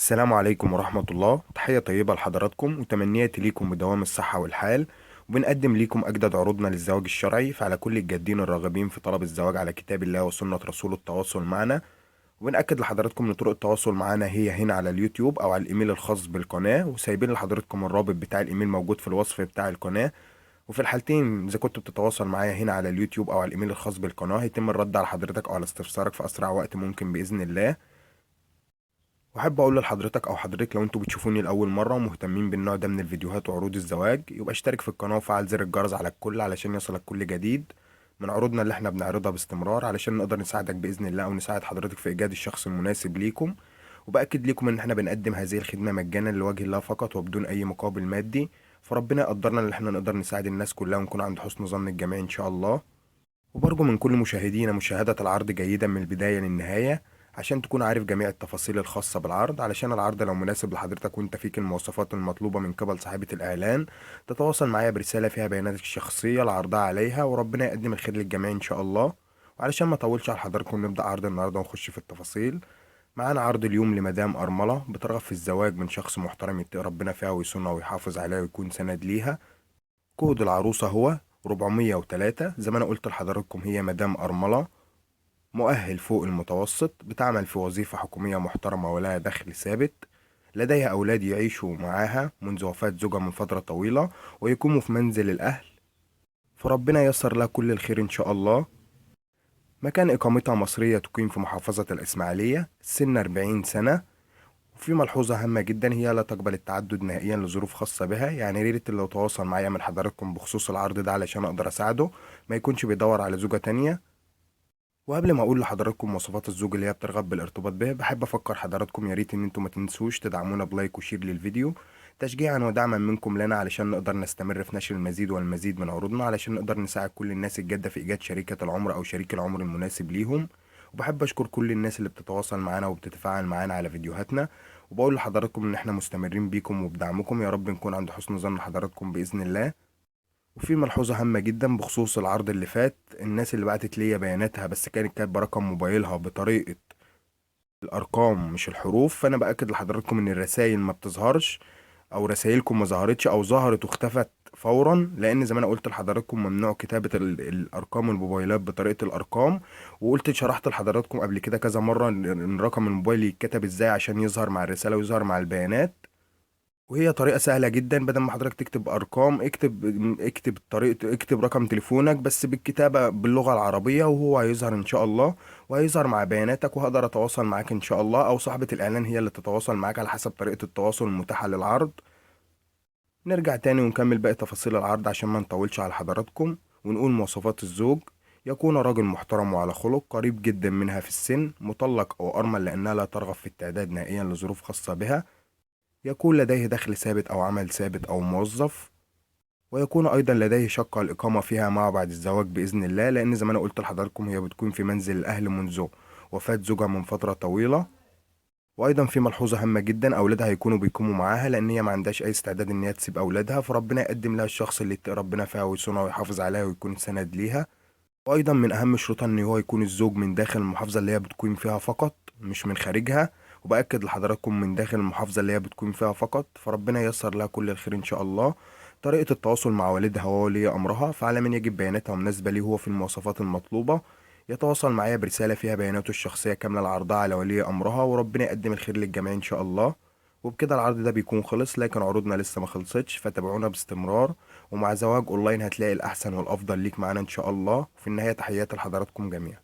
السلام عليكم ورحمة الله. تحية طيبة لحضراتكم وتمنياتي ليكم بدوام الصحة والحال. وبنقدم ليكم أجدد عروضنا للزواج الشرعي، فعلى كل الجادين الراغبين في طلب الزواج على كتاب الله وسنة رسوله التواصل معنا. وبنأكد لحضراتكم إن طرق التواصل معنا هي هنا على اليوتيوب أو على الإيميل الخاص بالقناة، وسايبين لحضراتكم الرابط بتاع الإيميل موجود في الوصف بتاع القناة. وفي الحالتين إذا كنت بتتواصل معايا هنا على اليوتيوب أو على الإيميل الخاص بالقناة هيتم الرد على حضرتك أو على استفسارك في أسرع وقت ممكن بإذن الله. واحب اقول لحضرتك او حضرتك لو انتوا بتشوفوني لاول مره ومهتمين بالنوع ده من الفيديوهات وعروض الزواج، يبقى اشترك في القناه وفعل زر الجرس على الكل علشان يصلك كل جديد من عروضنا اللي احنا بنعرضها باستمرار، علشان نقدر نساعدك باذن الله او نساعد حضرتك في ايجاد الشخص المناسب ليكم. وباكد ليكم ان احنا بنقدم هذه الخدمه مجانا لوجه الله فقط وبدون اي مقابل مادي. فربنا يقدرنا ان احنا نقدر نساعد الناس كلها ونكون عند حسن ظن الجميع ان شاء الله. وبرجو من كل مشاهدينا مشاهدة العرض جيدا من البداية للنهاية عشان تكون عارف جميع التفاصيل الخاصة بالعرض، علشان العرض لو مناسب لحضرتك وانت فيك المواصفات المطلوبة من قبل صاحبة الإعلان تتواصل معايا برسالة فيها بياناتك الشخصية العرضها عليها، وربنا يقدم الخير للجميع إن شاء الله. وعلشان ما أطولش على حضراتكم نبدأ عرض النهاردة ونخش في التفاصيل. معانا عرض اليوم لمدام أرملة بترغب في الزواج من شخص محترم يتقي ربنا فيها ويصونها ويحافظ عليها ويكون سند ليها. كود العروسة هو 403. زي ما أنا قلت لحضراتكم هي مدام أرملة، مؤهل فوق المتوسط، بتعمل في وظيفة حكومية محترمة ولها دخل ثابت. لديها أولاد يعيشوا معاها منذ وفاة زوجها من فترة طويلة ويقوموا في منزل الأهل، فربنا ييسر لها كل الخير إن شاء الله. مكان إقامتها مصرية، تقيم في محافظة الإسماعيلية، سن 40 سنة. وفي ملحوظة هامة جدا، هي لا تقبل التعدد نهائيا لظروف خاصة بها، يعني يا ريت لو تواصل معايا من حضراتكم بخصوص العرض ده علشان أقدر أساعده ما يكونش بيدور على زوجة تانية. وقبل ما اقول لحضراتكم مواصفات الزوج اللي هي بترغب بالارتباط به، بحب افكر حضراتكم يا ريت ان انتم ما تنسوش تدعمونا بلايك وشير للفيديو تشجيعا ودعما منكم لنا، علشان نقدر نستمر في نشر المزيد والمزيد من عروضنا، علشان نقدر نساعد كل الناس الجادة في ايجاد شريكة العمر او شريك العمر المناسب ليهم. وبحب اشكر كل الناس اللي بتتواصل معانا وبتتفاعل معانا على فيديوهاتنا. وبقول لحضراتكم ان احنا مستمرين بيكم وبدعمكم، يا رب نكون عند حسن ظن حضراتكم باذن الله. وفي ملحوظة هامة جدا بخصوص العرض اللي فات، الناس اللي بعتت ليا بياناتها بس كانت كاتبة رقم موبايلها بطريقة الأرقام مش الحروف، فأنا بأكد لحضراتكم إن الرسايل ما بتظهرش أو رسايلكم ما ظهرتش أو ظهرت واختفت فورا، لأن زي ما أنا قلت لحضراتكم ممنوع كتابة الأرقام والموبايلات بطريقة الأرقام. وقلت شرحت لحضراتكم قبل كده كذا مرة إن رقم الموبايل يتكتب إزاي عشان يظهر مع الرسالة ويظهر مع البيانات. وهي طريقة سهلة جدا، بدل ما حضرتك تكتب أرقام اكتب طريقة، اكتب رقم تليفونك بس بالكتابة باللغة العربية وهو هيظهر إن شاء الله، وهيظهر مع بياناتك وهقدر أتواصل معاك إن شاء الله، أو صاحبة الإعلان هي اللي تتواصل معاك على حسب طريقة التواصل المتاحة للعرض. نرجع تاني ونكمل باقي تفاصيل العرض عشان ما نطولش على حضراتكم. ونقول مواصفات الزوج: يكون راجل محترم وعلى خلق، قريب جدا منها في السن، مطلق أو أرمل لأنها لا ترغب في التعداد نهائيا لظروف خاصة بها. يكون لديه دخل ثابت أو عمل ثابت أو موظف. ويكون أيضا لديه شقة الإقامة فيها معه بعد الزواج بإذن الله، لأن زي ما أنا قلت لحضراتكم هي بتكون في منزل الأهل منذ وفاة زوجها من فترة طويلة. وأيضا في ملحوظة هامة جدا، أولادها هيكونوا بيقوموا معاها لأن هي ما عندهاش أي استعداد إن هي تسيب أولادها، فربنا يقدم لها الشخص اللي يتقي ربنا فيها ويصونها ويحافظ عليها ويكون سند ليها. وأيضا من أهم شروطها إن هو يكون الزوج من داخل المحافظة اللي هي بتقيم فيها فقط، مش من خارجها. وبأكد لحضراتكم من داخل المحافظة اللي هي بتقيم فيها فقط، فربنا ييسر لها كل الخير إن شاء الله. طريقة التواصل مع والدها وولي أمرها: فعلى من يجب بياناتها مناسبة ليه هو في المواصفات المطلوبة يتواصل معايا برسالة فيها بياناته الشخصية كاملة العرضها على ولي أمرها، وربنا يقدم الخير للجميع إن شاء الله. وبكده العرض ده بيكون خلص، لكن عروضنا لسه ما خلصتش، فتابعونا باستمرار. ومع زواج اونلاين هتلاقي الاحسن والافضل ليك معانا ان شاء الله. في النهاية تحياتي لحضراتكم جميعا.